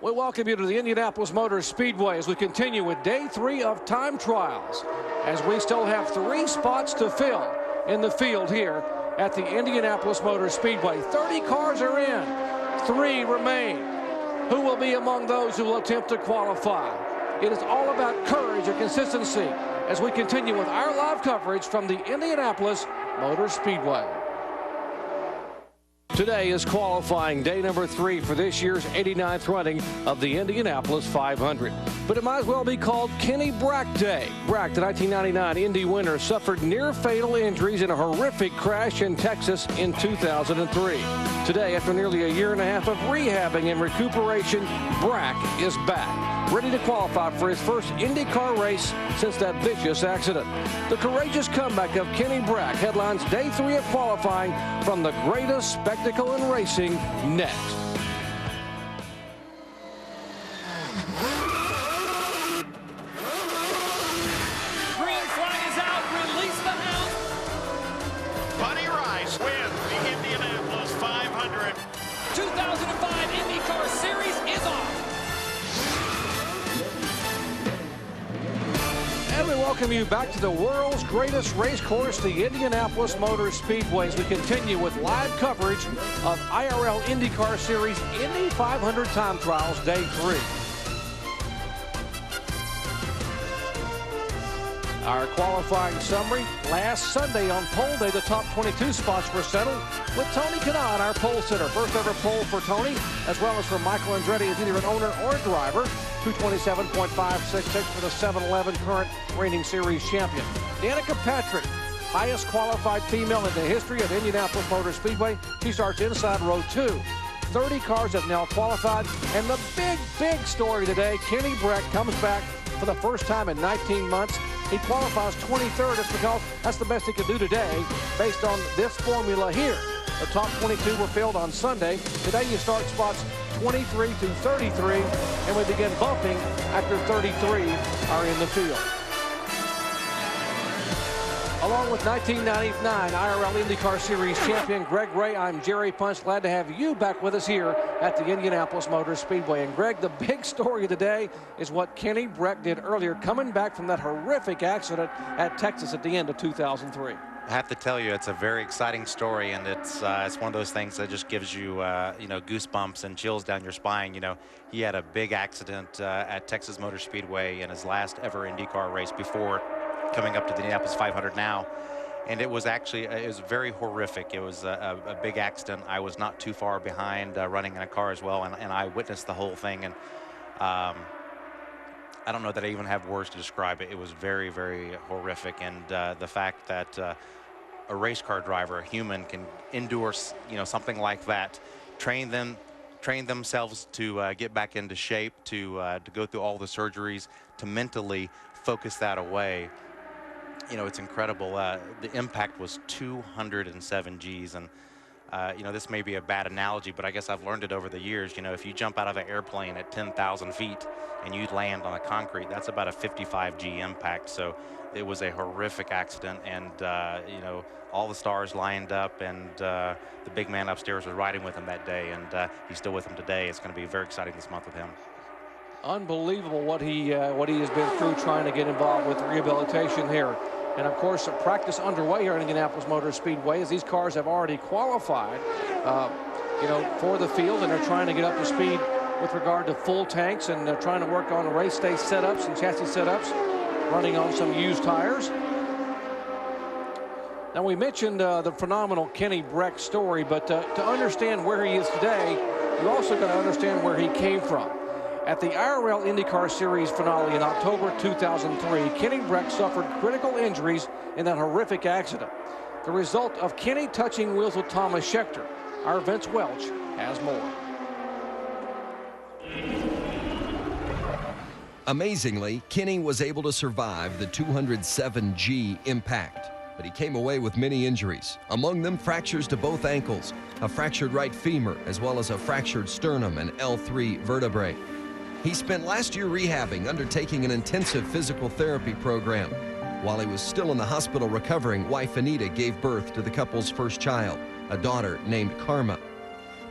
We welcome you to the Indianapolis Motor Speedway as we continue with day 3 of time trials, as we still have 3 spots to fill in the field here at the Indianapolis Motor Speedway. 30 cars are in, 3 remain. Who will be among those who will attempt to qualify? It is all about courage and consistency as we continue with our live coverage from the Indianapolis Motor Speedway. Today is qualifying day number 3 for this year's 89th running of the Indianapolis 500. But it might as well be called Kenny Brack Day. Brack, the 1999 Indy winner, suffered near-fatal injuries in a horrific crash in Texas in 2003. Today, after nearly a year and a half of rehabbing and recuperation, Brack is back, ready to qualify for his first IndyCar race since that vicious accident. The courageous comeback of Kenny Brack headlines day 3 of qualifying from the greatest spectacle in racing next. Green flag is out. Release the hound. Buddy Rice wins the Indianapolis 500. 2005 IndyCar Series is off. And we welcome you back to the world's greatest race course, the Indianapolis Motor Speedway, as we continue with live coverage of IRL IndyCar Series Indy 500 Time Trials Day 3. Our qualifying summary: last Sunday on pole day, the top 22 spots were settled with Tony Kanaan, our pole sitter. First ever pole for Tony, as well as for Michael Andretti as either an owner or a driver. 227.566 for the 7-Eleven current reigning series champion. Danica Patrick, highest qualified female in the history of Indianapolis Motor Speedway. She starts inside row 2. 30 cars have now qualified, and the big story today: Kenny Brack comes back for the first time in 19 months. He qualifies 23rd. It's because that's the best he could do today based on this formula here. The top 22 were filled on Sunday. Today you start spots 23 to 33, and we begin bumping after 33 are in the field. Along with 1999 IRL IndyCar Series champion Greg Ray, I'm Jerry Punch. Glad to have you back with us here at the Indianapolis Motor Speedway. And Greg, the big story of the day is what Kenny Brack did earlier, coming back from that horrific accident at Texas at the end of 2003. I have to tell you, it's a very exciting story, and it's one of those things that just gives you, you know, goosebumps and chills down your spine. You know, he had a big accident at Texas Motor Speedway in his last ever IndyCar race before coming up to the Indianapolis 500 now, and it was actually it was very horrific. It was a big accident. I was not too far behind running in a car as well, and I witnessed the whole thing, and I don't know that I even have words to describe it. It was very, very horrific, and the fact that a race car driver, a human, can endure, you know, something like that, train themselves to get back into shape, to go through all the surgeries, to mentally focus that away. You know, it's incredible. The impact was 207 G's, and you know, this may be a bad analogy, but I guess I've learned it over the years. You know, if you jump out of an airplane at 10,000 feet and you land on a concrete, that's about a 55 G impact. So it was a horrific accident, and you know, all the stars lined up, and the big man upstairs was riding with him that day, and he's still with him today. It's going to be very exciting this month with him. Unbelievable what he has been through trying to get involved with rehabilitation here. And of course, practice underway here at Indianapolis Motor Speedway as these cars have already qualified, you know, for the field, and they're trying to get up to speed with regard to full tanks, and they're trying to work on race day setups and chassis setups, running on some used tires. Now, we mentioned the phenomenal Kenny Brack story, but to understand where he is today, you also got to understand where he came from. At the IRL IndyCar Series finale in October 2003, Kenny Brack suffered critical injuries in that horrific accident. The result of Kenny touching wheels with Thomas Scheckter. Our Vince Welch has more. Amazingly, Kenny was able to survive the 207G impact, but he came away with many injuries, among them fractures to both ankles, a fractured right femur, as well as a fractured sternum and L3 vertebrae. He spent last year rehabbing, undertaking an intensive physical therapy program. While he was still in the hospital recovering, wife Anita gave birth to the couple's first child, a daughter named Karma.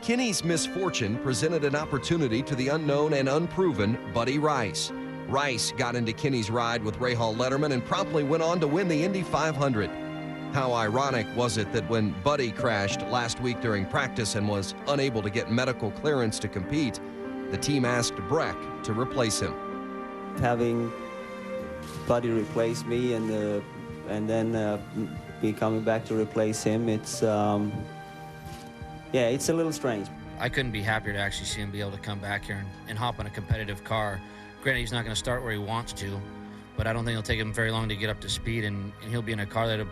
Kenny's misfortune presented an opportunity to the unknown and unproven Buddy Rice. Rice got into Kenny's ride with Rahal Letterman and promptly went on to win the Indy 500. How ironic was it that when Buddy crashed last week during practice and was unable to get medical clearance to compete, the team asked Brack to replace him. Having Buddy replace me and then be coming back to replace him, it's yeah, it's a little strange. I couldn't be happier to actually see him be able to come back here and hop on a competitive car. Granted, he's not going to start where he wants to, but I don't think it'll take him very long to get up to speed, and he'll be in a car that'll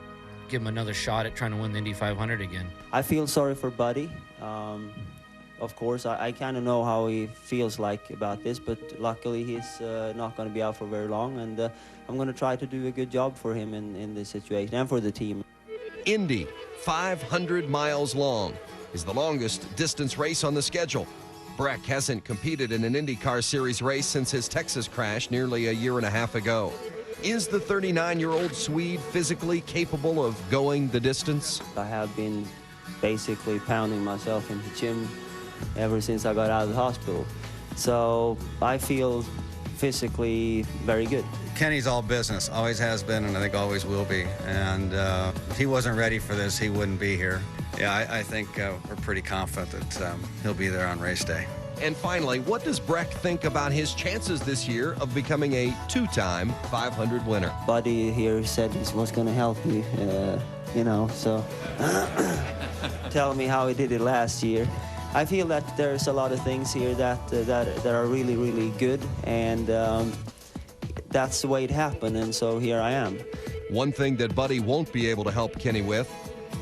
give him another shot at trying to win the Indy 500 again. I feel sorry for Buddy. Of course, I kind of know how he feels like about this, but luckily he's not going to be out for very long, and I'm going to try to do a good job for him in this situation and for the team. Indy, 500 miles long, is the longest distance race on the schedule. Brack hasn't competed in an IndyCar Series race since his Texas crash nearly a year and a half ago. Is the 39-year-old Swede physically capable of going the distance? I have been basically pounding myself in the gym ever since I got out of the hospital. So I feel physically very good. Kenny's all business, always has been, and I think always will be. And if he wasn't ready for this, he wouldn't be here. Yeah, I think we're pretty confident that he'll be there on race day. And finally, what does Brack think about his chances this year of becoming a two-time 500 winner? Buddy here said he was going to help me, you know, so telling me how he did it last year. I feel that there's a lot of things here that are really, really good, and that's the way it happened, and so here I am. One thing that Buddy won't be able to help Kenny with,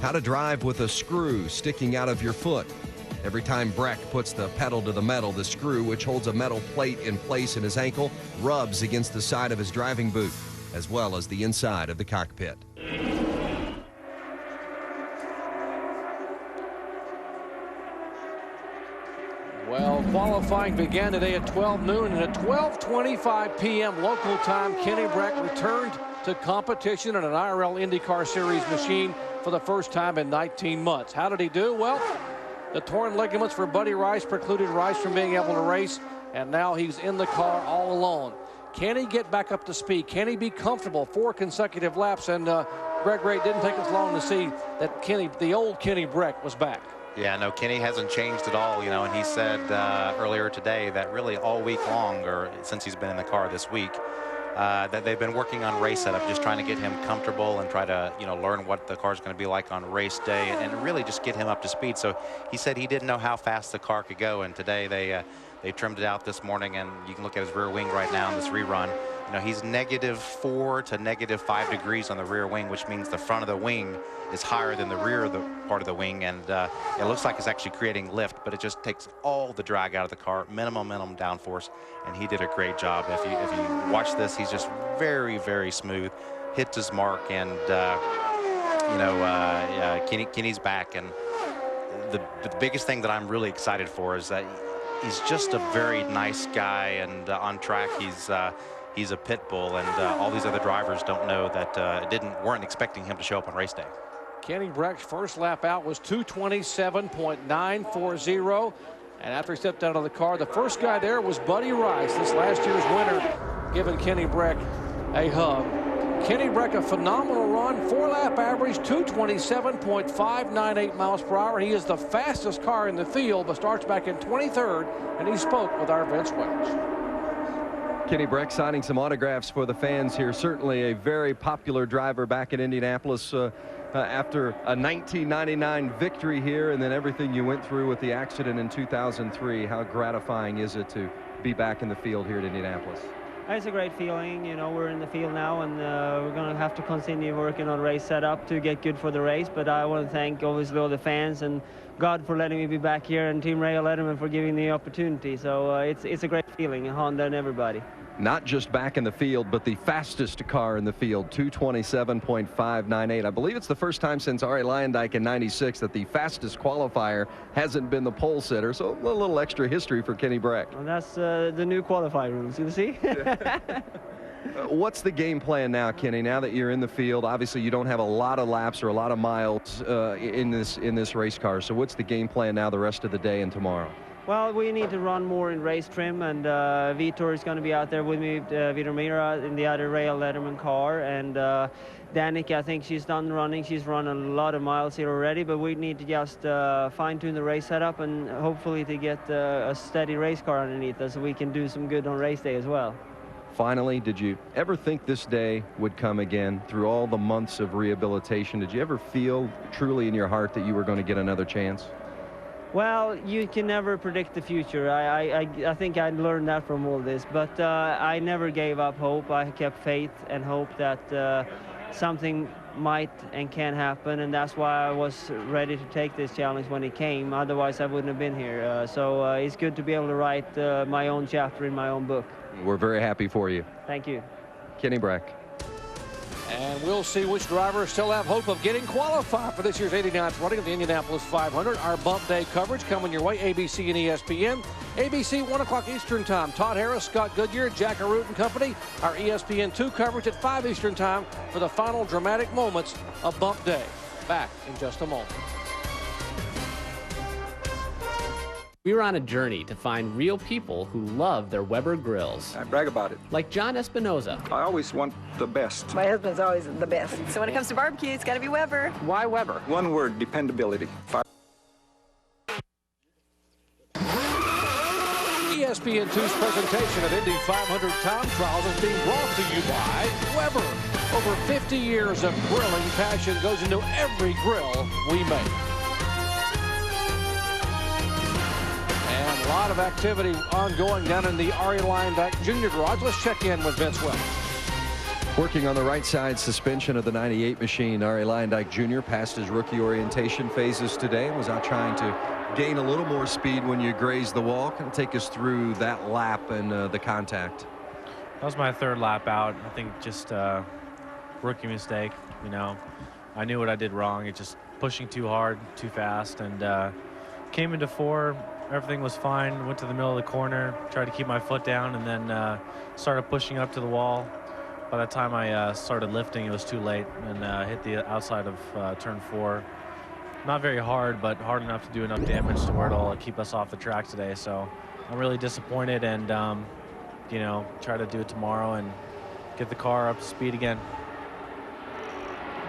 how to drive with a screw sticking out of your foot. Every time Brack puts the pedal to the metal, the screw, which holds a metal plate in place in his ankle, rubs against the side of his driving boot, as well as the inside of the cockpit. Well, qualifying began today at 12 noon, and at 12:25 p.m. local time, Kenny Brack returned to competition in an IRL IndyCar Series machine for the first time in 19 months. How did he do? Well, the torn ligaments for Buddy Rice precluded Rice from being able to race, and now he's in the car all alone. Can he get back up to speed? Can he be comfortable? 4 consecutive laps, and Greg Ray, didn't take us long to see that Kenny, the old Kenny Brack, was back. Yeah, no, Kenny hasn't changed at all, you know, and he said earlier today that really all week long, or since he's been in the car this week, that they've been working on race setup, just trying to get him comfortable and try to, you know, learn what the car's going to be like on race day and really just get him up to speed. So he said he didn't know how fast the car could go, and today they trimmed it out this morning, and you can look at his rear wing right now in this rerun. You know, he's -4 to -5 degrees on the rear wing, which means the front of the wing is higher than the rear of the part of the wing, and it looks like it's actually creating lift, but it just takes all the drag out of the car, minimum downforce, and he did a great job. If you watch this, he's just very, very smooth, hits his mark, and you know, Kenny's back. And the biggest thing that I'm really excited for is that he's just a very nice guy, and on track he's a pit bull, and all these other drivers don't know that weren't expecting him to show up on race day. Kenny Brack's first lap out was 2:27.940, and after he stepped out of the car, the first guy there was Buddy Rice, this last year's winner, giving Kenny Brack a hug. Kenny Brack, a phenomenal run, 4-lap average, 227.598 miles per hour. He is the fastest car in the field, but starts back in 23rd, and he spoke with our Vince Welch. Kenny Brack signing some autographs for the fans here. Certainly a very popular driver back in Indianapolis after a 1999 victory here, and then everything you went through with the accident in 2003. How gratifying is it to be back in the field here at Indianapolis? It's a great feeling. You know, we're in the field now, and we're going to have to continue working on race setup to get good for the race. But I want to thank, obviously, all the fans and God for letting me be back here, and Team Rahal Letterman for giving me the opportunity. So it's a great feeling, Honda and everybody. Not just back in the field, but the fastest car in the field, 227.598. I believe it's the first time since Ari Luyendyk in '96 that the fastest qualifier hasn't been the pole sitter. So a little extra history for Kenny Brack. Well, that's the new qualifying rules, you see? What's the game plan now, Kenny? Now that you're in the field, obviously you don't have a lot of laps or a lot of miles in this race car. So what's the game plan now the rest of the day and tomorrow? Well, we need to run more in race trim, and Vitor is going to be out there with me, Vitor Mira in the other Rail Letterman car, and Danica, I think she's done running. She's run a lot of miles here already, but we need to just fine-tune the race setup and hopefully to get a steady race car underneath us so we can do some good on race day as well. Finally, did you ever think this day would come again through all the months of rehabilitation? Did you ever feel truly in your heart that you were going to get another chance? Well, you can never predict the future. I think I learned that from all this, but I never gave up hope. I kept faith and hope that something might and can happen, and that's why I was ready to take this challenge when it came. Otherwise, I wouldn't have been here. So it's good to be able to write my own chapter in my own book. We're very happy for you. Thank you. Kenny Brack. And we'll see which drivers still have hope of getting qualified for this year's 89th running of the Indianapolis 500. Our bump day coverage coming your way, ABC and ESPN. ABC, 1 o'clock Eastern time. Todd Harris, Scott Goodyear, Jack Arute and company. Our ESPN 2 coverage at 5 Eastern time for the final dramatic moments of bump day. Back in just a moment. We were on a journey to find real people who love their Weber grills. I brag about it. Like John Espinoza. I always want the best. My husband's always the best. So when it comes to barbecue, it's got to be Weber. Why Weber? One word, dependability. ESPN 2's presentation of Indy 500 time trials is being brought to you by Weber. Over 50 years of grilling passion goes into every grill we make. And a lot of activity ongoing down in the Arie Luyendyk Jr. garage. Let's check in with Vince Welch. Working on the right side suspension of the 98 machine, Arie Luyendyk Jr. passed his rookie orientation phases today. Was out trying to gain a little more speed when you graze the wall. Can you take us through that lap and the contact? That was my third lap out. I think just rookie mistake. You know, I knew what I did wrong. It's just pushing too hard, too fast, and came into 4. Everything was fine. Went to the middle of the corner, tried to keep my foot down, and then started pushing up to the wall. By the time I started lifting, it was too late, and hit the outside of turn 4. Not very hard, but hard enough to do enough damage to where it'll keep us off the track today. So I'm really disappointed, and you know, try to do it tomorrow and get the car up to speed again.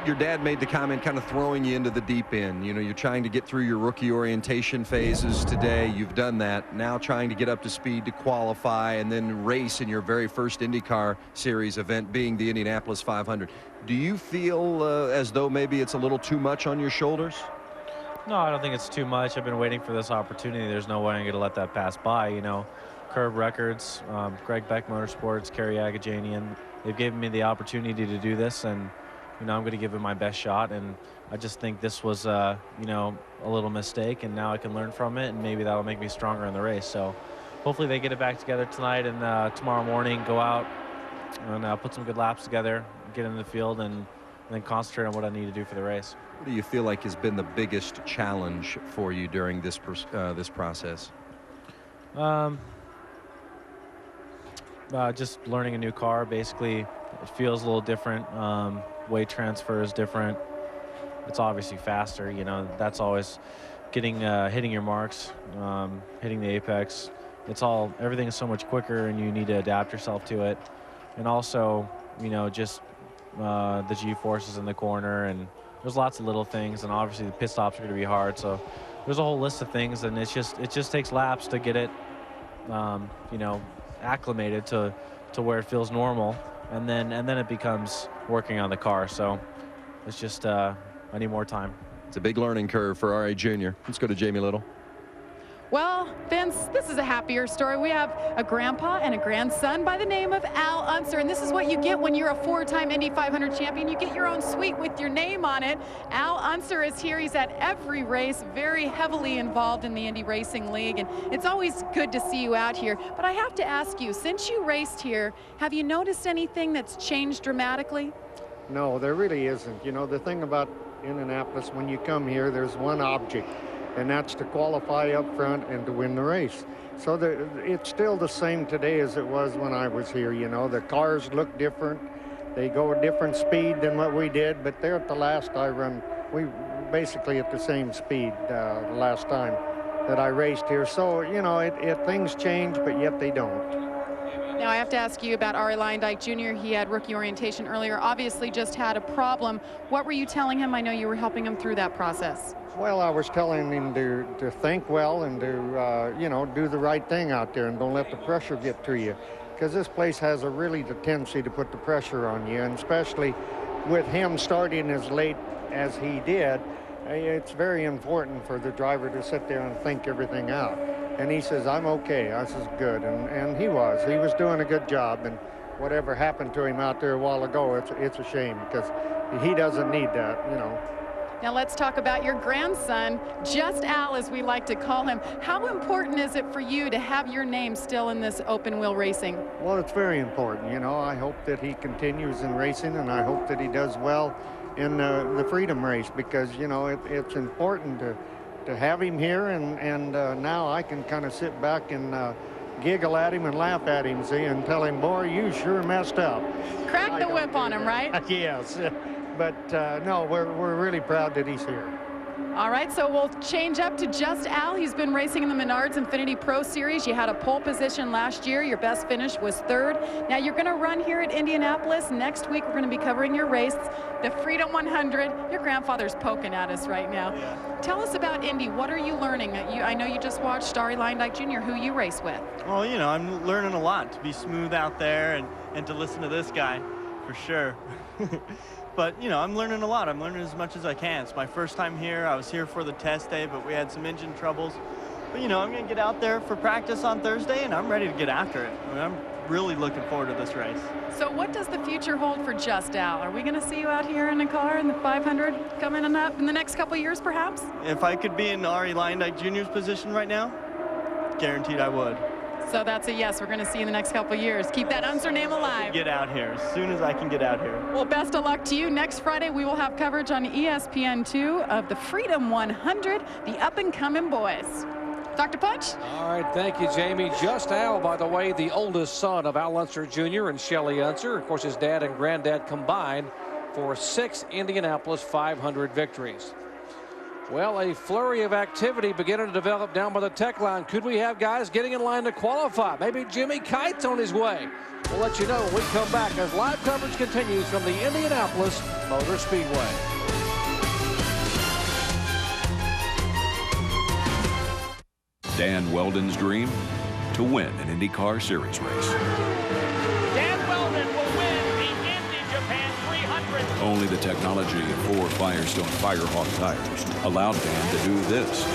Your dad made the comment kind of throwing you into the deep end. You know, you're trying to get through your rookie orientation phases today. You've done that. Now trying to get up to speed to qualify and then race in your very first IndyCar Series event, being the Indianapolis 500. Do you feel as though maybe it's a little too much on your shoulders? No, I don't think it's too much. I've been waiting for this opportunity. There's no way I'm going to let that pass by. You know, Curb Records, Greg Beck Motorsports, Kerry Agajanian, they've given me the opportunity to do this, and you know, I'm going to give it my best shot, and I just think this was, you know, a little mistake, and now I can learn from it, and maybe that'll make me stronger in the race. So hopefully they get it back together tonight, and tomorrow morning go out and put some good laps together, get in the field, and then concentrate on what I need to do for the race. What do you feel like has been the biggest challenge for you during this process? Just learning a new car. Basically, it feels a little different. Weight transfer is different. It's obviously faster. You know, that's always getting hitting your marks, hitting the apex. Everything is so much quicker, and you need to adapt yourself to it. And also, you know, just the G-forces in the corner, and there's lots of little things. And obviously, the pit stops are going to be hard. So there's a whole list of things, and it just takes laps to get it, you know, acclimated to where it feels normal. And then it becomes working on the car. So it's just I need more time. It's a big learning curve for Arie Jr. Let's go to Jamie Little. Well, Vince, this is a happier story. We have a grandpa and a grandson by the name of Al Unser, and this is what you get when you're a 4-time Indy 500 champion. You get your own suite with your name on it. Al Unser is here. He's at every race, very heavily involved in the Indy Racing League, and it's always good to see you out here. But I have to ask you, since you raced here, have you noticed anything that's changed dramatically? No, there really isn't. You know, the thing about Indianapolis, when you come here, there's one object and that's to qualify up front and to win the race. So it's still the same today as it was when I was here. You know, the cars look different. They go a different speed than what we did, but they're at the last I run. We basically at the same speed the last time that I raced here. So, you know, things change, but yet they don't. Now I have to ask you about Arie Luyendyk Jr. He had rookie orientation earlier, obviously just had a problem. What were you telling him? I know you were helping him through that process. Well, I was telling him to think well and to, you know, do the right thing out there and don't let the pressure get to you. Because this place has the tendency to put the pressure on you, and especially with him starting as late as he did, it's very important for the driver to sit there and think everything out. And he says, I'm okay, this is good. And he was doing a good job, and whatever happened to him out there a while ago, it's a shame, because he doesn't need that, you know. Now let's talk about your grandson, Just Al, as we like to call him. How important is it for you to have your name still in this open wheel racing? Well, it's very important. You know, I hope that he continues in racing, and I hope that he does well in the Freedom race, because, you know, it's important to have him here, and now I can kind of sit back and giggle at him and laugh at him, see, and tell him, boy, you sure messed up. Crack the whip on him, right? Yes. But no, we're really proud that he's here. All right, so we'll change up to Just Al. He's been racing in the Menards Infinity Pro Series. You had a pole position last year. Your best finish was 3rd. Now you're going to run here at Indianapolis. Next week we're going to be covering your race, the Freedom 100. Your grandfather's poking at us right now. Yeah. Tell us about Indy. What are you learning? I know you just watched Arie Luyendyk Jr., who you race with. Well, you know, I'm learning a lot to be smooth out there and to listen to this guy, for sure. But, you know, I'm learning a lot. I'm learning as much as I can. It's my first time here. I was here for the test day, but we had some engine troubles. But, you know, I'm going to get out there for practice on Thursday, and I'm ready to get after it. I mean, I'm really looking forward to this race. So what does the future hold for Just Al? Are we going to see you out here in a car in the 500 coming up in the next couple of years, perhaps? If I could be in Arie Luyendyk Jr.'s position right now, guaranteed I would. So that's a yes. We're going to see you in the next couple of years. Keep that Unser name alive. Get out here as soon as I can get out here. Well, best of luck to you. Next Friday, we will have coverage on ESPN2 of the Freedom 100, the up-and-coming boys. Dr. Punch? All right, thank you, Jamie. Just Al, by the way, the oldest son of Al Unser Jr. and Shelley Unser. Of course, his dad and granddad combined for 6 Indianapolis 500 victories. Well, a flurry of activity beginning to develop down by the tech line. Could we have guys getting in line to qualify? Maybe Jimmy Kite's on his way. We'll let you know when we come back as live coverage continues from the Indianapolis Motor Speedway. Dan Wheldon's dream? To win an IndyCar Series race. Dan Wheldon will win the Indy Japan 300. Only the technology of 4 Firestone Firehawk tires allowed Dan to do this.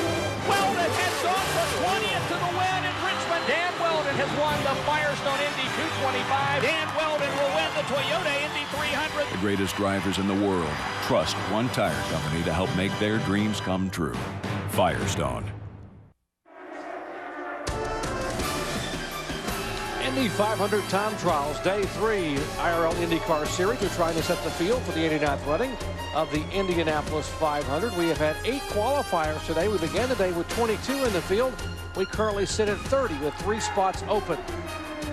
Wheldon heads off for 20th to the win in Richmond. Dan Wheldon has won the Firestone Indy 225. Dan Wheldon will win the Toyota Indy 300. The greatest drivers in the world trust one tire company to help make their dreams come true. Firestone. Indy 500 time trials, day 3 IRL IndyCar Series. We're trying to set the field for the 89th running of the Indianapolis 500. We have had 8 qualifiers today. We began the day with 22 in the field. We currently sit at 30 with 3 spots open.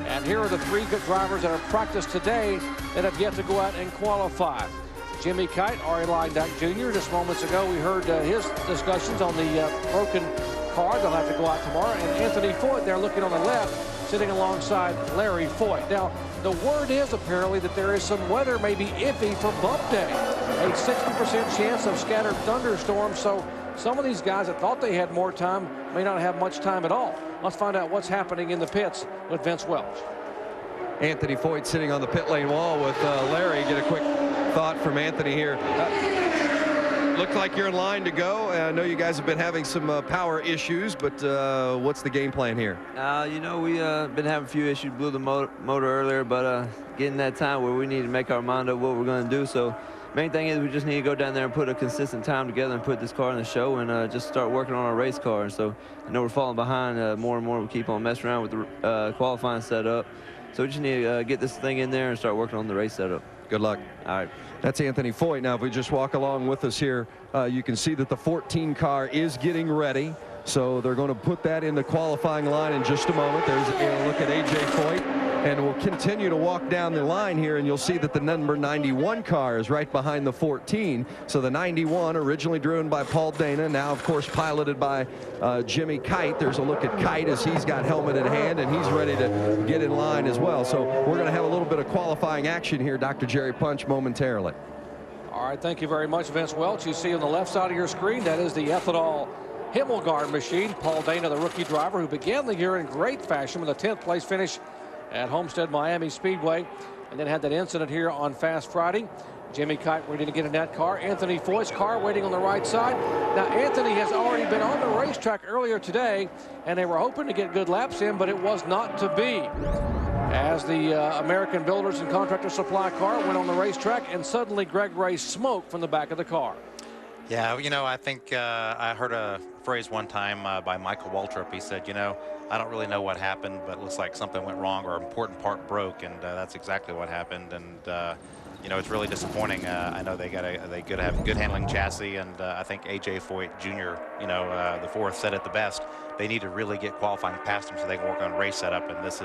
And here are the 3 good drivers that have practiced today that have yet to go out and qualify. Jimmy Kite, Arie Luyendyk Jr. Just moments ago, we heard his discussions on the broken car. They'll have to go out tomorrow. And Anthony Foyt there looking on the left, sitting alongside Larry Foyt. Now, the word is apparently that there is some weather maybe iffy for bump day. A 60% chance of scattered thunderstorms, so some of these guys that thought they had more time may not have much time at all. Let's find out what's happening in the pits with Vince Welch. Anthony Foyt sitting on the pit lane wall with Larry. Get a quick thought from Anthony here. Looked like you're in line to go. I know you guys have been having some power issues, but what's the game plan here? You know, we been having a few issues. Blew the motor earlier, but getting that time where we need to make our mind up what we're going to do. So main thing is we just need to go down there and put a consistent time together and put this car in the show and just start working on our race car. And so I know we're falling behind more and more. We keep on messing around with the qualifying setup. So we just need to get this thing in there and start working on the race setup. Good luck. All right. That's Anthony Foyt. Now, if we just walk along with us here, you can see that the 14 car is getting ready. So they're going to put that in the qualifying line in just a moment. There's a look at A.J. Foyt. And we'll continue to walk down the line here, and you'll see that the number 91 car is right behind the 14. So the 91, originally driven by Paul Dana, now, of course, piloted by Jimmy Kite. There's a look at Kite as he's got helmet in hand, and he's ready to get in line as well. So we're going to have a little bit of qualifying action here, Dr. Jerry Punch, momentarily. All right, thank you very much, Vince Welch. You see on the left side of your screen, that is the ethanol Hemelgarn machine. Paul Dana, the rookie driver, who began the year in great fashion with a 10th place finish at Homestead Miami Speedway, and then had that incident here on Fast Friday. Jimmy Kite ready to get in that car. Anthony Foyt's car waiting on the right side. Now, Anthony has already been on the racetrack earlier today, and they were hoping to get good laps in, but it was not to be. As the American Builders and Contractor Supply car went on the racetrack, and suddenly Greg raised smoke from the back of the car. Yeah, you know, I think I heard a phrase one time by Michael Waltrip. He said, you know, I don't really know what happened, but it looks like something went wrong or an important part broke, and that's exactly what happened. And you know, it's really disappointing. I know they have good handling chassis, and I think AJ Foyt Jr., you know, the fourth, said it the best. They need to really get qualifying past them so they can work on race setup, and this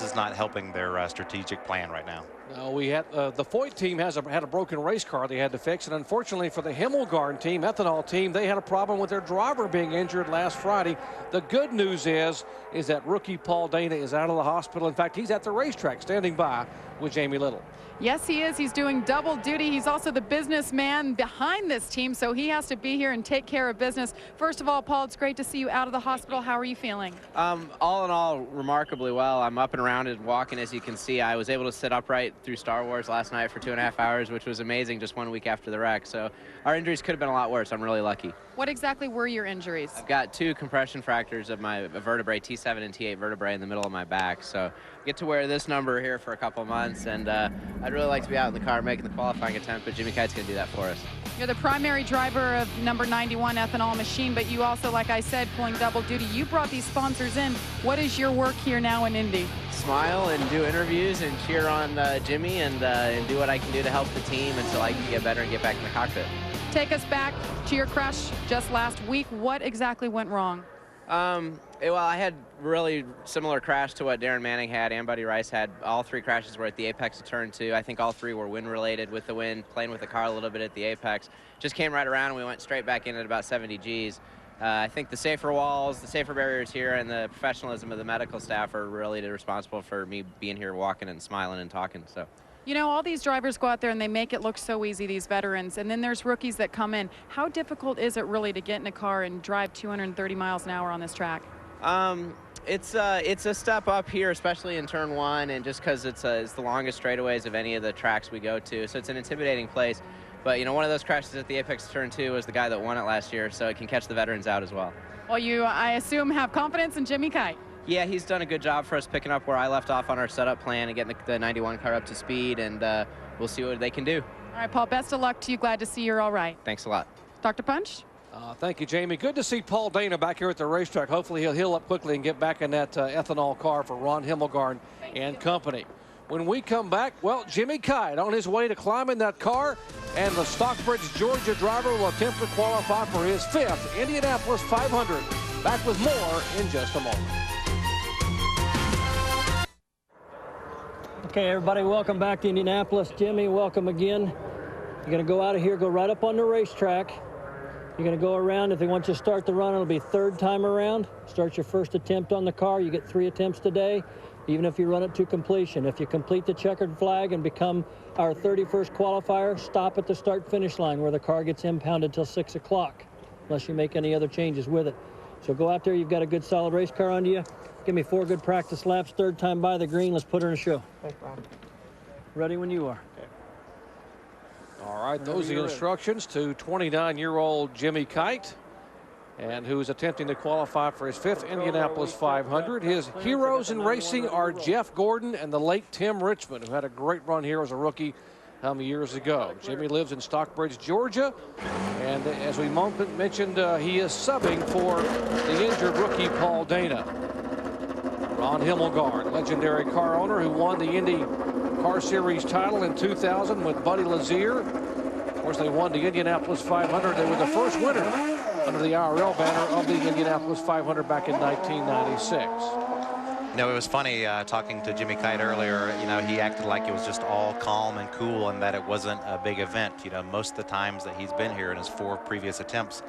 is not helping their strategic plan right now. No, we had the Foyt team had a broken race car they had to fix, and unfortunately for the Hemelgarn team, ethanol team, they had a problem with their driver being injured last Friday. The good news is that rookie Paul Dana is out of the hospital. In fact, he's at the racetrack standing by with Jamie Little. Yes, he is. He's doing double duty. He's also the businessman behind this team, so he has to be here and take care of business. First of all, Paul, it's great to see you out of the hospital. How are you feeling? All in all, remarkably well. I'm up and around and walking, as you can see. I was able to sit upright through Star Wars last night for 2.5 hours, which was amazing just 1 week after the wreck. So our injuries could have been a lot worse. I'm really lucky. What exactly were your injuries? I've got 2 compression fractures of my vertebrae, T7 and T8 vertebrae in the middle of my back. So I get to wear this number here for a couple months, and I'd really like to be out in the car making the qualifying attempt, but Jimmy Kite's going to do that for us. You're the primary driver of number 91 ethanol machine, but you also, like I said, pulling double duty. You brought these sponsors in. What is your work here now in Indy? Smile and do interviews and cheer on Jimmy and do what I can do to help the team until I can get better and get back in the cockpit. Take us back to your crash just last week. What exactly went wrong? Well, I had really similar crash to what Darren Manning had and Buddy Rice had. All 3 crashes were at the apex of turn 2. I think all 3 were wind related, with the wind, playing with the car a little bit at the apex. Just came right around and we went straight back in at about 70 Gs. I think the safer walls, the safer barriers here, and the professionalism of the medical staff are really responsible for me being here walking and smiling and talking. So. You know, all these drivers go out there and they make it look so easy, these veterans, and then there's rookies that come in. How difficult is it really to get in a car and drive 230 miles an hour on this track? It's a step up here, especially in turn 1, and just because it's the longest straightaways of any of the tracks we go to, so it's an intimidating place. But, you know, one of those crashes at the apex of turn 2 was the guy that won it last year, so it can catch the veterans out as well. Well, you, I assume, have confidence in Jimmy Kite. Yeah, he's done a good job for us picking up where I left off on our setup plan and getting the 91 car up to speed, and we'll see what they can do. All right, Paul, best of luck to you. Glad to see you're all right. Thanks a lot. Dr. Punch? Thank you, Jamie. Good to see Paul Dana back here at the racetrack. Hopefully he'll heal up quickly and get back in that ethanol car for Ron Hemelgarn and company. When we come back, well, Jimmy Kite on his way to climbing that car, and the Stockbridge, Georgia driver will attempt to qualify for his 5th Indianapolis 500. Back with more in just a moment. Okay, everybody, welcome back to Indianapolis. Jimmy, welcome again. You're going to go out of here, go right up on the racetrack. You're going to go around. If they want you to start the run, it'll be 3rd time around. Start your first attempt on the car. You get 3 attempts today, even if you run it to completion. If you complete the checkered flag and become our 31st qualifier, stop at the start-finish line where the car gets impounded till 6 o'clock, unless you make any other changes with it. So go out there. You've got a good, solid race car under you. Give me 4 good practice laps. 3rd time by the green. Let's put her in a show. Thanks, Ron. Ready when you are. Okay. All right, those are the instructions to 29-year-old Jimmy Kite, and who's attempting to qualify for his 5th Indianapolis 500. His heroes in racing are Jeff Gordon and the late Tim Richmond, who had a great run here as a rookie years ago. Jimmy lives in Stockbridge, Georgia, and as we mentioned, he is subbing for the injured rookie Paul Dana. Ron Hemelgarn, legendary car owner who won the Indy Car Series title in 2000 with Buddy Lazier. Of course, they won the Indianapolis 500. They were the first winner under the IRL banner of the Indianapolis 500 back in 1996. You know, it was funny talking to Jimmy Kite earlier. You know, he acted like it was just all calm and cool and that it wasn't a big event. You know, most of the times that he's been here in his 4 previous attempts,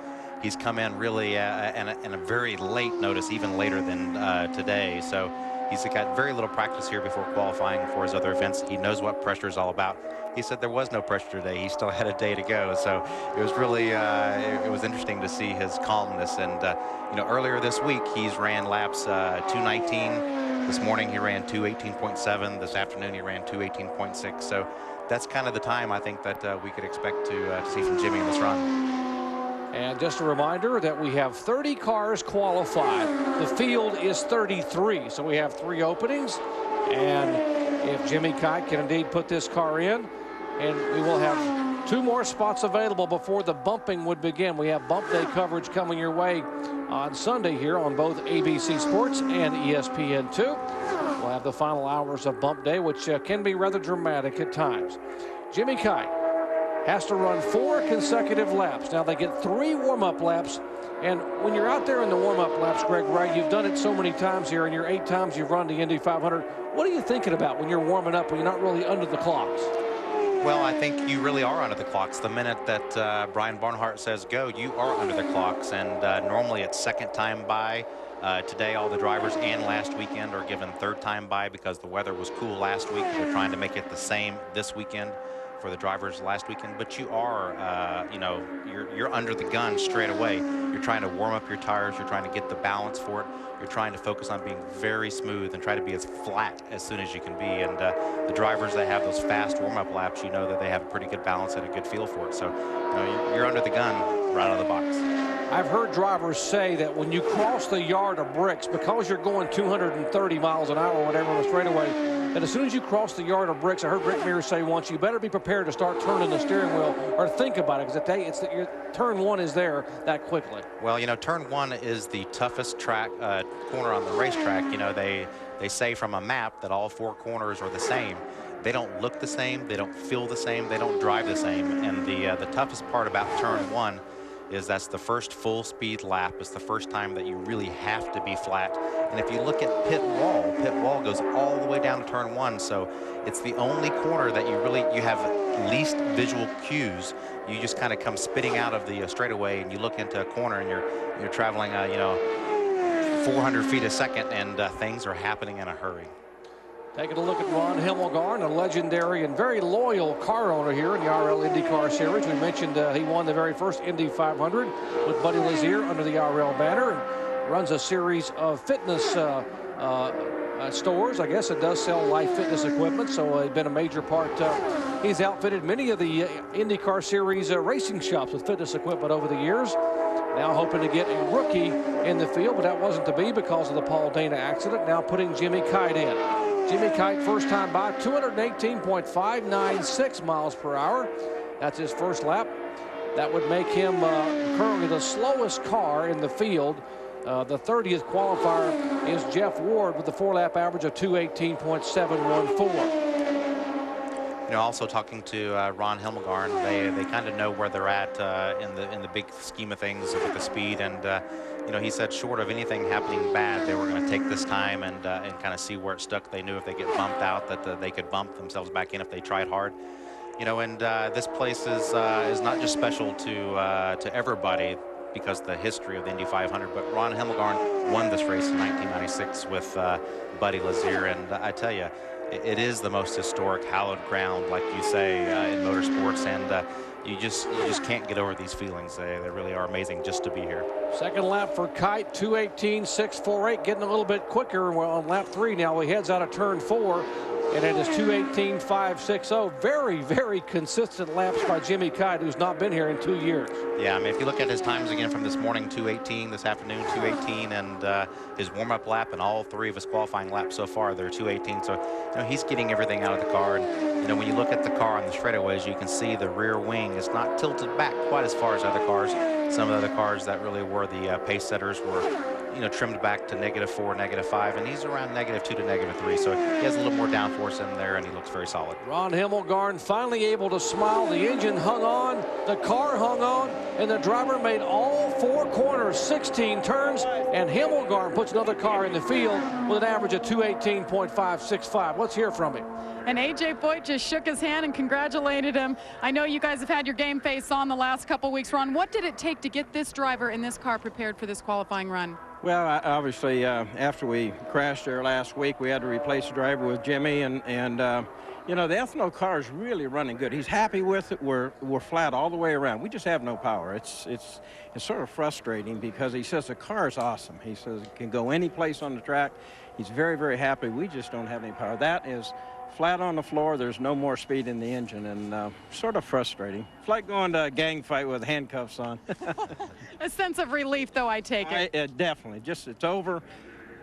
he's come in really in a very late notice, even later than today. So he's got very little practice here before qualifying for his other events. He knows what pressure is all about. He said there was no pressure today. He still had a day to go. So it was really, it was interesting to see his calmness. And, you know, earlier this week, he's ran laps 2:19. This morning, he ran 2:18.7. This afternoon, he ran 2:18.6. So that's kind of the time I think that we could expect to see from Jimmy in this run. And just a reminder that we have 30 cars qualified. The field is 33, so we have 3 openings. And if Jimmy Kite can indeed put this car in, and we will have 2 more spots available before the bumping would begin. We have bump day coverage coming your way on Sunday here on both ABC Sports and ESPN2. We'll have the final hours of bump day, which can be rather dramatic at times. Jimmy Kite has to run 4 consecutive laps. Now they get 3 warm-up laps. And when you're out there in the warm-up laps, Greg Wright, you've done it so many times here, and your 8 times you've run the Indy 500. What are you thinking about when you're warming up, when you're not really under the clocks? Well, I think you really are under the clocks. The minute that Brian Barnhart says go, you are under the clocks. And normally it's second time by. Today, all the drivers and last weekend are given third time by because the weather was cool last week. They're trying to make it the same this weekend for the drivers last weekend. But you are, you know, you're under the gun straight away. You're trying to warm up your tires. You're trying to get the balance for it. You're trying to focus on being very smooth and try to be as flat as soon as you can be. And the drivers that have those fast warm-up laps, you know that they have a pretty good balance and a good feel for it. So, you know, you're under the gun right out of the box. I've heard drivers say that when you cross the yard of bricks, because you're going 230 miles an hour or whatever on the straightaway, that as soon as you cross the yard of bricks, I heard Rick Mears say once, you better be prepared to start turning the steering wheel or think about it, because your turn 1 is there that quickly. Well, you know, turn 1 is the toughest track corner on the racetrack. You know, they say from a map that all 4 corners are the same. They don't look the same. They don't feel the same. They don't drive the same. And the toughest part about turn 1 is that's the first full speed lap. It's the first time that you really have to be flat. And if you look at pit wall goes all the way down to turn 1. So it's the only corner that you have least visual cues. You just kind of come spitting out of the straightaway and you look into a corner and you're traveling, you know, 400 feet a second, and things are happening in a hurry. Taking a look at Ron Hemelgarn, a legendary and very loyal car owner here in the RL IndyCar Series. We mentioned he won the very first Indy 500 with Buddy Lazier under the RL banner, and runs a series of fitness stores. I guess it does sell life fitness equipment, so it's been a major part. He's outfitted many of the IndyCar Series racing shops with fitness equipment over the years. Now hoping to get a rookie in the field, but that wasn't to be because of the Paul Dana accident. Now putting Jimmy Kite in. Jimmy Kite, first time by, 218.596 miles per hour. That's his first lap. That would make him currently the slowest car in the field. The 30th qualifier is Jeff Ward with the 4-lap average of 218.714. You know, also talking to Ron Hemelgarn, they kind of know where they're at in the big scheme of things with the speed, and you know, he said short of anything happening bad, they were going to take this time and kind of see where it stuck. They knew if they get bumped out that they could bump themselves back in if they tried hard. You know, and this place is not just special to everybody because of the history of the Indy 500, but Ron Hemelgarn won this race in 1996 with Buddy Lazier, and I tell you, it is the most historic, hallowed ground, like you say, in motorsports, and you just can't get over these feelings. They really are amazing just to be here. Second lap for Kite, 218.648, getting a little bit quicker on lap 3 now. He heads out of turn 4, and it is 218.560. Very, very consistent laps by Jimmy Kite, who's not been here in 2 years. Yeah, I mean, if you look at his times again from this morning, 218, this afternoon, 218, and his warm-up lap and all 3 of his qualifying laps so far, they're 218. So, you know, he's getting everything out of the car. And, you know, when you look at the car on the straightaways, you can see the rear wing is not tilted back quite as far as other cars. Some of the other cars that really were the pace setters were, trimmed back to -4, -5, and he's around -2 to -3. So he has a little more downforce in there, and he looks very solid. Ron Hemelgarn finally able to smile. The engine hung on, the car hung on, and the driver made all 4 corners, 16 turns, and Hemelgarn puts another car in the field with an average of 218.565. Let's hear from him. And A.J. Foyt just shook his hand and congratulated him. I know you guys have had your game face on the last couple weeks. Ron, what did it take to get this driver in this car prepared for this qualifying run? Well, obviously, after we crashed there last week, we had to replace the driver with Jimmy, and you know, the ethanol car is really running good. He's happy with it. We're flat all the way around. We just have no power. It's sort of frustrating because he says the car is awesome. He says it can go any place on the track. He's very, very happy. We just don't have any power. That is flat on the floor. There's no more speed in the engine, and sort of frustrating. It's like going to a gang fight with handcuffs on. A sense of relief, though, I take it. Definitely. Just it's over.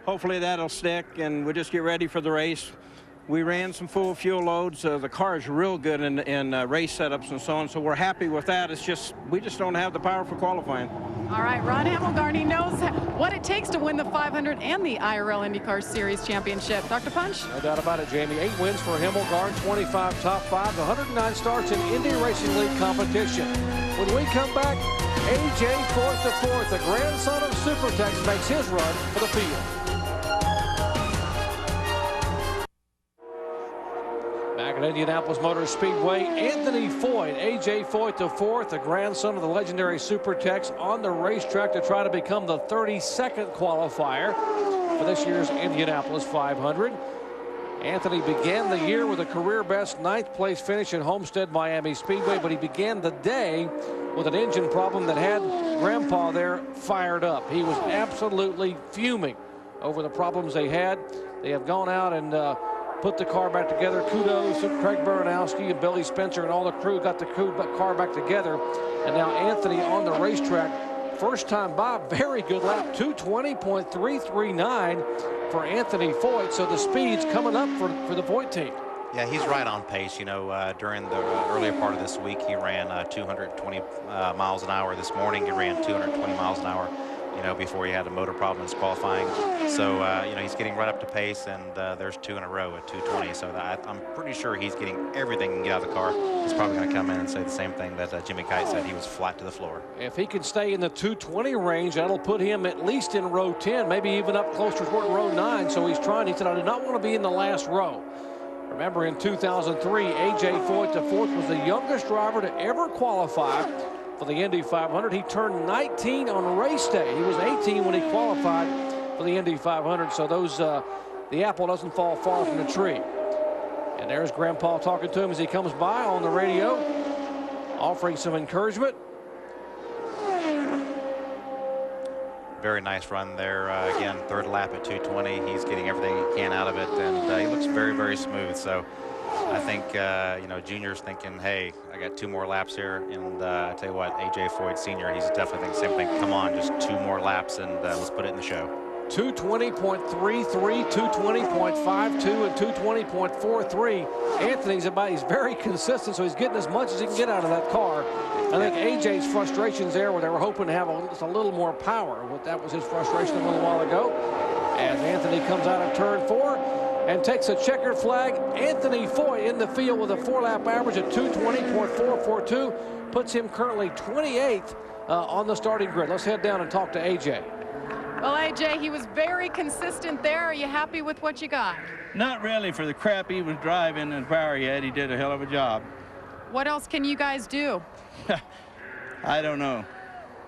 Hopefully that'll stick, and we'll just get ready for the race. We ran some full fuel loads. The car is real good in race setups and so on, so we're happy with that. It's just we just don't have the power for qualifying. All right, Ron Hemelgarn, he knows what it takes to win the 500 and the IRL IndyCar Series Championship. Dr. Punch? No doubt about it, Jamie. 8 wins for Hemelgarn, 25 top 5, 109 starts in Indy Racing League competition. When we come back, A.J. Foyt IV, the grandson of Supertex, makes his run for the field. Back at Indianapolis Motor Speedway, Anthony Foyt, A.J. Foyt IV, the grandson of the legendary Supertex, on the racetrack to try to become the 32nd qualifier for this year's Indianapolis 500. Anthony began the year with a career-best 9th place finish at Homestead Miami Speedway, but he began the day with an engine problem that had Grandpa there fired up. He was absolutely fuming over the problems they had. They have gone out and put the car back together. Kudos to Craig Baranowski and Billy Spencer and all the crew got the car back together. And now Anthony on the racetrack. First time by, very good lap, 220.339 for Anthony Foyt. So the speed's coming up for the Foyt team. Yeah, he's right on pace. You know, during the earlier part of this week, he ran 220 miles an hour. This morning, he ran 220 miles an hour, you know, before he had a motor problem in his qualifying. So, you know, he's getting right up to pace, and there's 2 in a row at 220. So I'm pretty sure he's getting everything he can get out of the car. He's probably going to come in and say the same thing that Jimmy Kite said. He was flat to the floor. If he can stay in the 220 range, that'll put him at least in row 10, maybe even up closer toward row 9. So he's trying. He said, I do not want to be in the last row. Remember, in 2003, A.J. Foyt IV was the youngest driver to ever qualify for the Indy 500. He turned 19 on race day. He was 18 when he qualified for the Indy 500. So those, the apple doesn't fall far from the tree. And there's Grandpa talking to him as he comes by on the radio, offering some encouragement. Very nice run there. Again, 3rd lap at 220. He's getting everything he can out of it, and he looks very, very smooth. So I think, you know, Junior's thinking, hey, I got 2 more laps here. And I tell you what, A.J. Foyt Sr., he's definitely thinking the same thing. Come on, just 2 more laps, and let's put it in the show. 220.33, 220.52, and 220.43. Anthony's he's very consistent, so he's getting as much as he can get out of that car. I think AJ's frustrations there, where they were hoping to have just a little more power. That was his frustration a little while ago. As Anthony comes out of turn 4 and takes a checkered flag, Anthony Foyt in the field with a 4-lap average of 220.442, puts him currently 28th on the starting grid. Let's head down and talk to AJ. Well, AJ, he was very consistent there. Are you happy with what you got? Not really. For the crap he was driving and the power he had, he did a hell of a job. What else can you guys do? I don't know.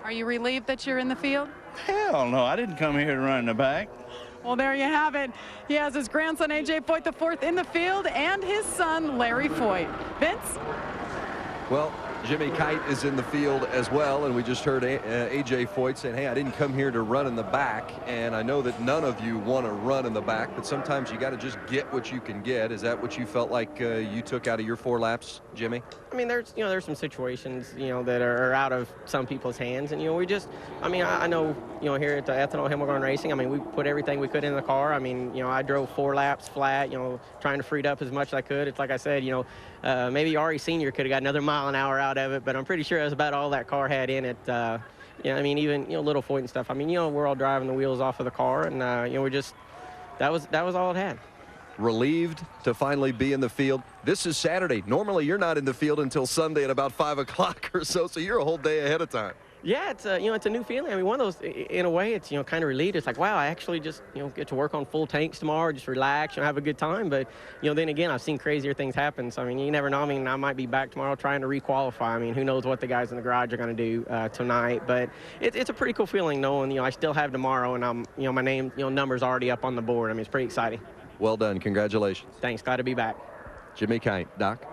Are you relieved that you're in the field? Hell no. I didn't come here to run in the back. Well, there you have it. He has his grandson, A.J. Foyt IV, in the field, and his son, Larry Foyt. Vince? Well, Jimmy Kite is in the field as well, and we just heard A.J. Foyt saying, hey, I didn't come here to run in the back, and I know that none of you want to run in the back, but sometimes you got to just get what you can get. Is that what you felt like you took out of your 4 laps, Jimmy? I mean, there's some situations, that are out of some people's hands, and, we just, I know, here at the Ethanol Hemelgarn Racing, we put everything we could in the car. I drove 4 laps flat, trying to free it up as much as I could. It's like I said, maybe Ari Sr. could have got another mile an hour out of it, but I'm pretty sure that's about all that car had in it. Yeah, I mean, even, little Foyt and stuff. I mean, we're all driving the wheels off of the car, and, we're just, that was all it had. Relieved to finally be in the field. This is Saturday. Normally, you're not in the field until Sunday at about 5 o'clock or so you're a whole day ahead of time. Yeah, it's it's a new feeling. I mean, one of those, in a way, it's, kind of relieved. It's like, wow, I actually just, get to work on full tanks tomorrow, just relax, have a good time. But, then again, I've seen crazier things happen. So, I mean, you never know. I mean, I might be back tomorrow trying to requalify. I mean, who knows what the guys in the garage are going to do tonight. But it's a pretty cool feeling knowing, I still have tomorrow, and I'm, my name, number's already up on the board. I mean, it's pretty exciting. Well done. Congratulations. Thanks. Glad to be back. Jimmy Kite. Doc?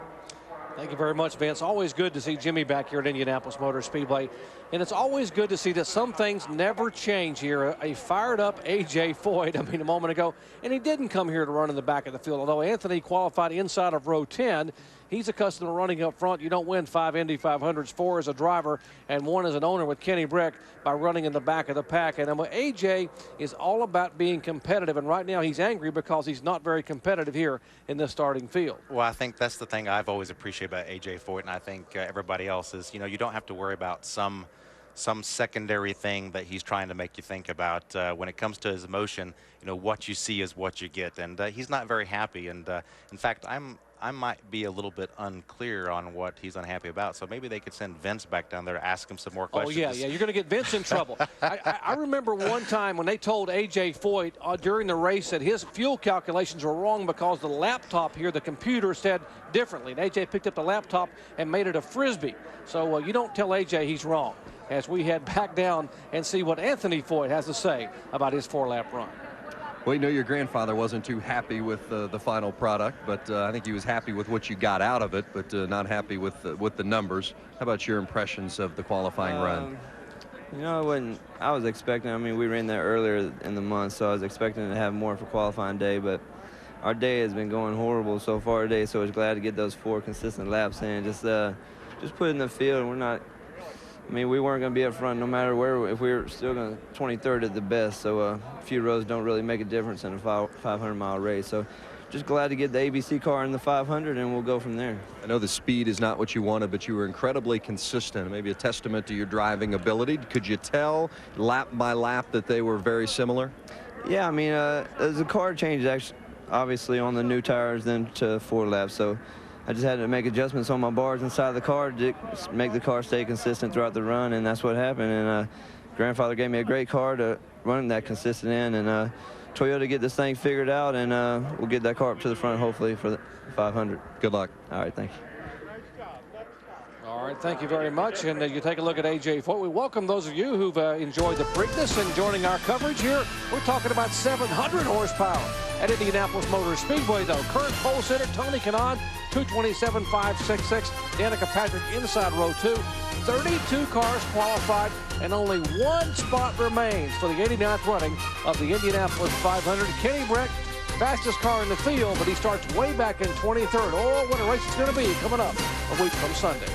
Thank you very much, Vince. Always good to see Jimmy back here at Indianapolis Motor Speedway. And it's always good to see that some things never change here. A fired-up A.J. Foyt, a moment ago. And he didn't come here to run in the back of the field. Although Anthony qualified inside of row 10, he's accustomed to running up front. You don't win 5 Indy 500s, 4 as a driver and 1 as an owner with Kenny Brack by running in the back of the pack. And A.J. is all about being competitive. And right now he's angry because he's not very competitive here in this starting field. Well, I think that's the thing I've always appreciated about A.J. Foyt, and I think everybody else is, you don't have to worry about some secondary thing that he's trying to make you think about. When it comes to his emotion, what you see is what you get, and he's not very happy. And in fact, I might be a little bit unclear on what he's unhappy about. So maybe they could send Vince back down there to ask him some more questions. Oh, yeah, you're going to get Vince in trouble. I remember one time when they told A.J. Foyt during the race that his fuel calculations were wrong because the laptop here, the computer, said differently. And A.J. picked up the laptop and made it a Frisbee. So you don't tell A.J. he's wrong, as we head back down and see what Anthony Foyt has to say about his 4-lap run. Well, your grandfather wasn't too happy with the final product, but I think he was happy with what you got out of it, but not happy with the numbers. How about your impressions of the qualifying run? I was expecting, we ran there earlier in the month, so I was expecting to have more for qualifying day, but our day has been going horrible so far today, so I was glad to get those 4 consistent laps in. Just put it in the field, and we're not, we weren't going to be up front no matter where. If we were still going to 23rd at the best, so a few rows don't really make a difference in a 500-mile race. So just glad to get the ABC car in the 500, and we'll go from there. I know the speed is not what you wanted, but you were incredibly consistent. Maybe a testament to your driving ability. Could you tell lap by lap that they were very similar? Yeah, the car changed actually, obviously on the new tires then to 4 laps. So I just had to make adjustments on my bars inside the car to make the car stay consistent throughout the run, and that's what happened. And grandfather gave me a great car to run that consistent in, and Toyota get this thing figured out, and we'll get that car up to the front hopefully for the 500. Good luck. All right, thank you. All right, thank you very much. And you take a look at A.J. Foyt. We welcome those of you who've enjoyed the Preakness and joining our coverage here. We're talking about 700 horsepower at Indianapolis Motor Speedway, though. Current pole sitter, Tony Kanaan, 227.566. Danica Patrick inside row 2. 32 cars qualified, and only 1 spot remains for the 89th running of the Indianapolis 500. Kenny Brack, fastest car in the field, but he starts way back in 23rd. Oh, what a race it's going to be coming up a week from Sunday.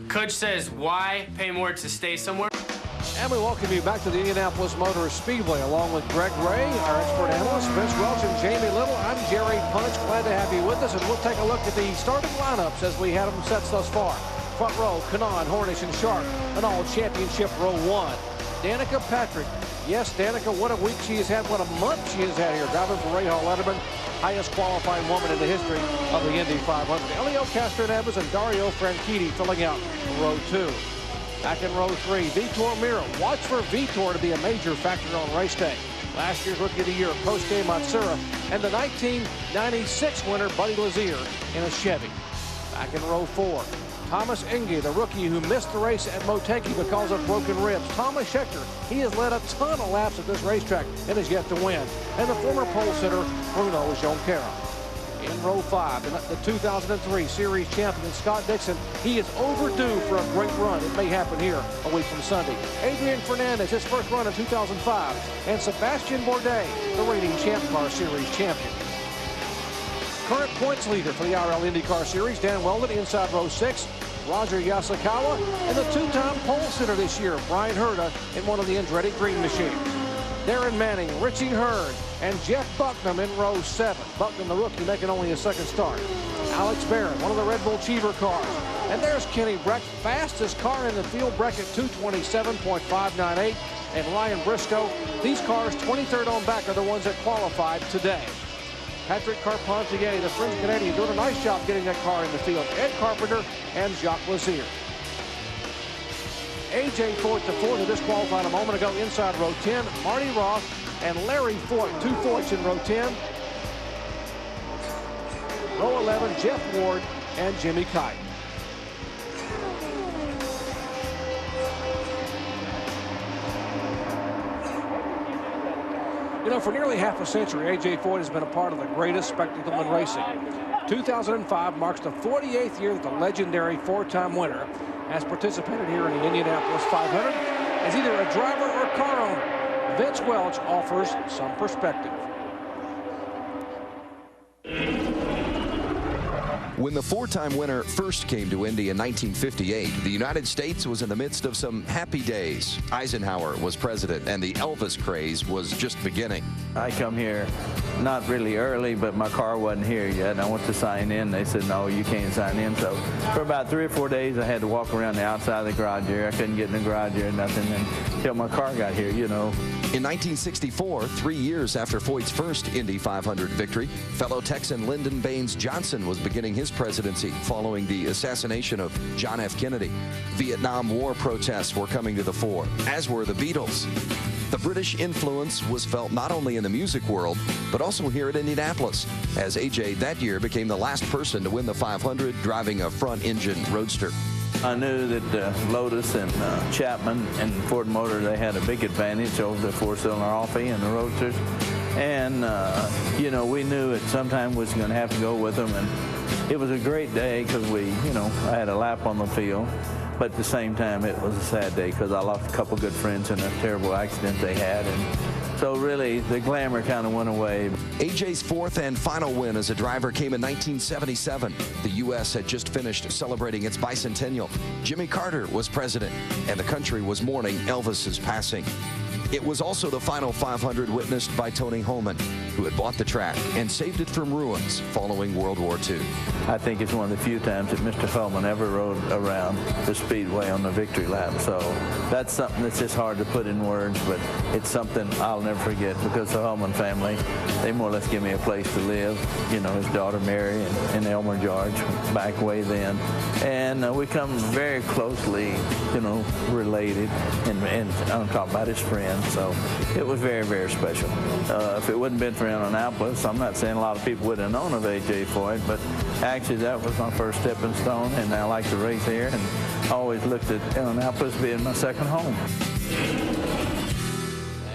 Coach says, why pay more to stay somewhere? And we welcome you back to the Indianapolis Motor Speedway, along with Greg Ray, our expert analyst, Vince Welch, and Jamie Little. I'm Jerry Punch. Glad to have you with us, and we'll take a look at the starting lineups as we had them set thus far. Front row, Kanaan, Hornish, and Sharp, an all-championship row 1. Danica Patrick. Yes, Danica, what a week she has had, what a month she has had here, driving for Ray Hall Letterman, highest qualifying woman in the history of the Indy 500. Elio Castro-Neves and Dario Franchitti filling out row 2. Back in row 3, Vitor Mira. Watch for Vitor to be a major factor on race day. Last year's Rookie of the Year, post-game Matsura, and the 1996 winner, Buddy Lazier, in a Chevy. Back in row 4, Thomas Inge, the rookie who missed the race at Motegi because of broken ribs. Thomas Schechter, he has led a ton of laps at this racetrack and is yet to win. And the former pole sitter, Bruno Junqueira. In row 5, the 2003 Series champion, Scott Dixon, he is overdue for a great run. It may happen here a week from Sunday. Adrian Fernandez, his first run in 2005. And Sebastian Bourdais, the reigning Champ Car Series champion. Current points leader for the RL IndyCar Series, Dan Weldon, inside row 6. Roger Yasukawa, and the 2-time pole sitter this year, Brian Herta, in one of the Andretti Green Machines. Darren Manning, Richie Hearn, and Jeff Bucknam in row 7. Bucknam, the rookie, making only his second start. Alex Barron, one of the Red Bull Cheever cars. And there's Kenny Brack, fastest car in the field, Brack at 227.598. And Ryan Briscoe, these cars 23rd on back are the ones that qualified today. Patrick Carpentier, the French Canadian, doing a nice job getting that car in the field. Ed Carpenter and Jacques Lazier. AJ Foyt IV, who disqualified a moment ago inside row 10. Marty Roth and Larry Foyt, 2 Foyts in row 10. Row 11, Jeff Ward and Jimmy Kite. You know, for nearly half a century, A.J. Foyt has been a part of the greatest spectacle in racing. 2005 marks the 48th year that the legendary 4-time winner has participated here in the Indianapolis 500 as either a driver or car owner. Vince Welch offers some perspective. When the 4-time winner first came to Indy in 1958, the United States was in the midst of some happy days. Eisenhower was president, and the Elvis craze was just beginning. I come here not really early, but my car wasn't here yet. I went to sign in. They said, no, you can't sign in. So for about 3 or 4 days, I had to walk around the outside of the garage here. I couldn't get in the garage here, nothing, until my car got here, you know. In 1964, 3 years after Foyt's first Indy 500 victory, fellow Texan Lyndon Baines Johnson was beginning his presidency following the assassination of John F. Kennedy. Vietnam War protests were coming to the fore, as were the Beatles. The British influence was felt not only in the music world, but also here at Indianapolis, as AJ that year became the last person to win the 500 driving a front-engine roadster. I knew that Lotus and Chapman and Ford Motor, they had a big advantage over the 4-cylinder Alfie and the Roadsters. And, you know, we knew at some time was going to have to go with them. And it was a great day because we, you know, I had a lap on the field. But at the same time, it was a sad day because I lost a couple good friends in a terrible accident they had. And so really, the glamour kind of went away. AJ's 4th and final win as a driver came in 1977. The U.S. had just finished celebrating its bicentennial. Jimmy Carter was president, and the country was mourning Elvis's passing. It was also the final 500 witnessed by Tony Holman, who had bought the track and saved it from ruins following World War II. I think it's one of the few times that Mr. Holman ever rode around the speedway on the victory lap. So that's something that's just hard to put in words, but it's something I'll never forget because the Holman family, they more or less give me a place to live. You know, his daughter Mary and Elmer George back way then. And we come very closely, you know, related, and I'm talking about his friends. So it was very, very special. If it wouldn't been for Indianapolis, I'm not saying a lot of people would have known of A.J. Foyt, but actually that was my first stepping stone, and I like to race here, and I always looked at Indianapolis being my second home.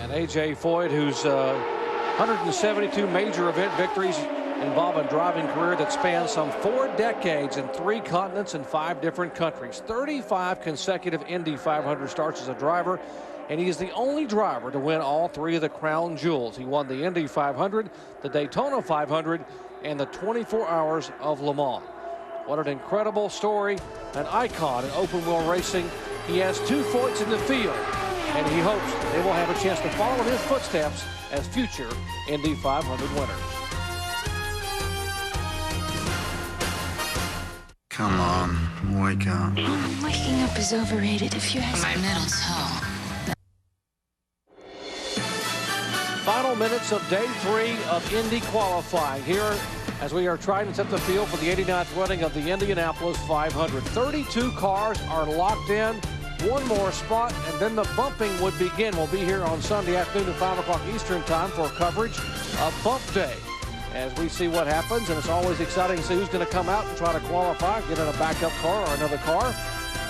And A.J. Foyt, who's 172 major event victories involve a driving career that spans some 4 decades in 3 continents and 5 different countries. 35 consecutive Indy 500 starts as a driver, and he is the only driver to win all 3 of the crown jewels. He won the Indy 500, the Daytona 500, and the 24 Hours of Le Mans. What an incredible story, an icon in open wheel racing. He has 2 Foyts in the field, and he hopes they will have a chance to follow in his footsteps as future Indy 500 winners. Come on, wake up. Waking up is overrated if you ask my middle toe. Final minutes of day 3 of Indy qualifying here as we are trying to set the field for the 89th running of the Indianapolis 500. 32 cars are locked in. 1 more spot, and then the bumping would begin. We'll be here on Sunday afternoon at 5 o'clock Eastern time for coverage of Bump Day as we see what happens. And it's always exciting to see who's going to come out and try to qualify, get in a backup car or another car.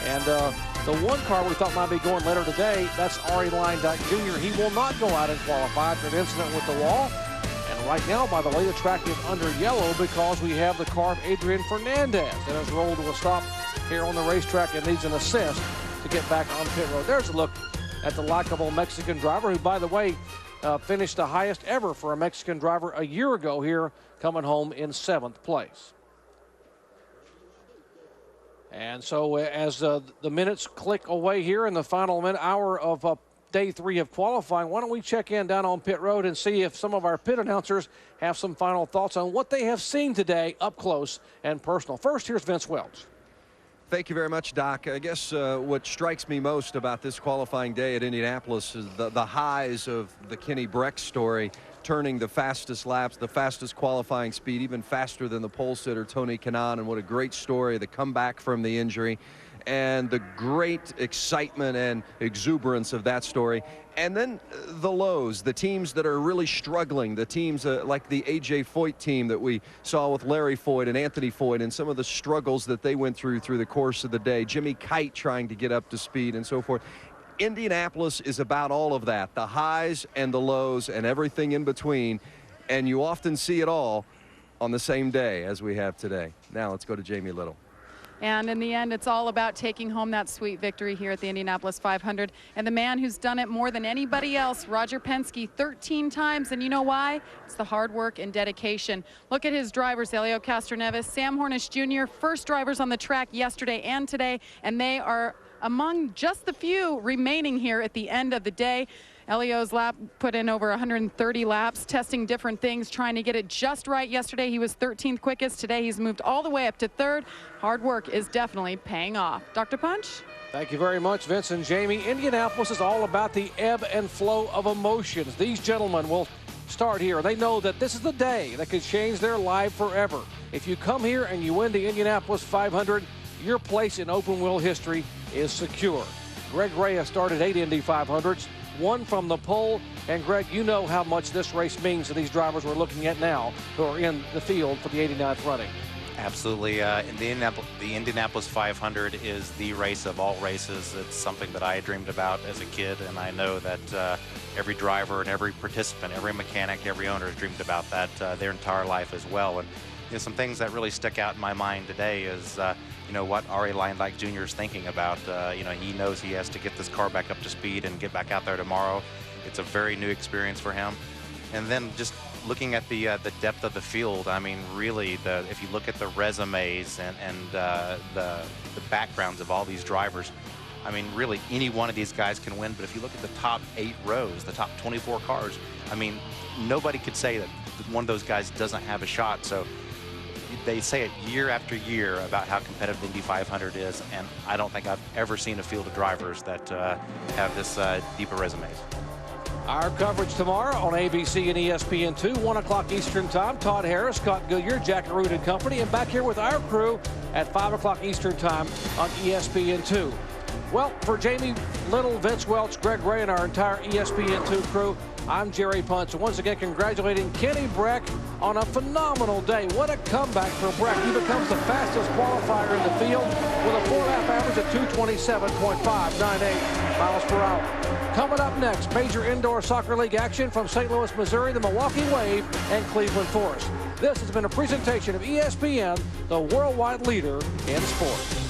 And the 1 car we thought might be going later today, that's Arie Luyendyk Jr. He will not go out and qualify after an incident with the wall. And right now, by the way, the track is under yellow because we have the car of Adrian Fernandez that has rolled to a stop here on the racetrack and needs an assist to get back on pit road. There's a look at the likable Mexican driver who, by the way, finished the highest ever for a Mexican driver a year ago here, coming home in 7th place. And so as the minutes click away here in the final hour of day 3 of qualifying. Why don't we check in down on pit road and see if some of our pit announcers have some final thoughts on what they have seen today up close and personal. First, here's Vince Welch. Thank you very much, Doc. I guess what strikes me most about this qualifying day at Indianapolis is the highs of the Kenny Brack story, turning the fastest laps, the fastest qualifying speed, even faster than the pole sitter, Tony Kanaan, and what a great story, the comeback from the injury, and the great excitement and exuberance of that story. And then the lows, the teams that are really struggling, the teams like the A.J. Foyt team that we saw with Larry Foyt and Anthony Foyt, and some of the struggles that they went through the course of the day. Jimmy Kite trying to get up to speed and so forth. Indianapolis is about all of that, the highs and the lows and everything in between, and you often see it all on the same day as we have today. Now let's go to Jamie Little. And in the end, it's all about taking home that sweet victory here at the Indianapolis 500. And the man who's done it more than anybody else, Roger Penske, 13 times. And you know why? It's the hard work and dedication. Look at his drivers, Helio Castroneves, Sam Hornish Jr., first drivers on the track yesterday and today. And they are among just the few remaining here at the end of the day. Elio's lap put in over 130 laps, testing different things, trying to get it just right. Yesterday, he was 13th quickest. Today, he's moved all the way up to 3rd. Hard work is definitely paying off. Dr. Punch? Thank you very much, Vince and Jamie. Indianapolis is all about the ebb and flow of emotions. These gentlemen will start here. They know that this is the day that could change their life forever. If you come here and you win the Indianapolis 500, your place in open wheel history is secure. Greg Rea started 8 Indy 500s. 1 from the pole. And Greg, you know how much this race means to these drivers we're looking at now who are in the field for the 89th running. Absolutely. The Indianapolis 500 is the race of all races. It's something that I dreamed about as a kid, and I know that every driver and every participant, every mechanic, every owner has dreamed about that their entire life as well. And some things that really stick out in my mind today is what Ari Luyendyk Jr. is thinking about. He knows he has to get this car back up to speed and get back out there tomorrow. It's a very new experience for him. And then just looking at the depth of the field, I mean, really, if you look at the resumes and the backgrounds of all these drivers, I mean, really, any one of these guys can win. But if you look at the top 8 rows, the top 24 cars, I mean, nobody could say that one of those guys doesn't have a shot. So they say it year after year about how competitive the Indy 500 is, and I don't think I've ever seen a field of drivers that have this deep of resumes. Our coverage tomorrow on ABC and ESPN2, 1 o'clock Eastern Time. Todd Harris, Scott Goodyear, Jack Root and company, and back here with our crew at 5 o'clock Eastern Time on ESPN2. Well, for Jamie Little, Vince Welch, Greg Rea, and our entire ESPN2 crew, I'm Jerry Punch. Once again, congratulating Kenny Brack on a phenomenal day. What a comeback for Brack. He becomes the fastest qualifier in the field with a 4-lap average of 227.598 miles per hour. Coming up next, major indoor soccer league action from St. Louis, Missouri, the Milwaukee Wave, and Cleveland Forest. This has been a presentation of ESPN, the worldwide leader in sports.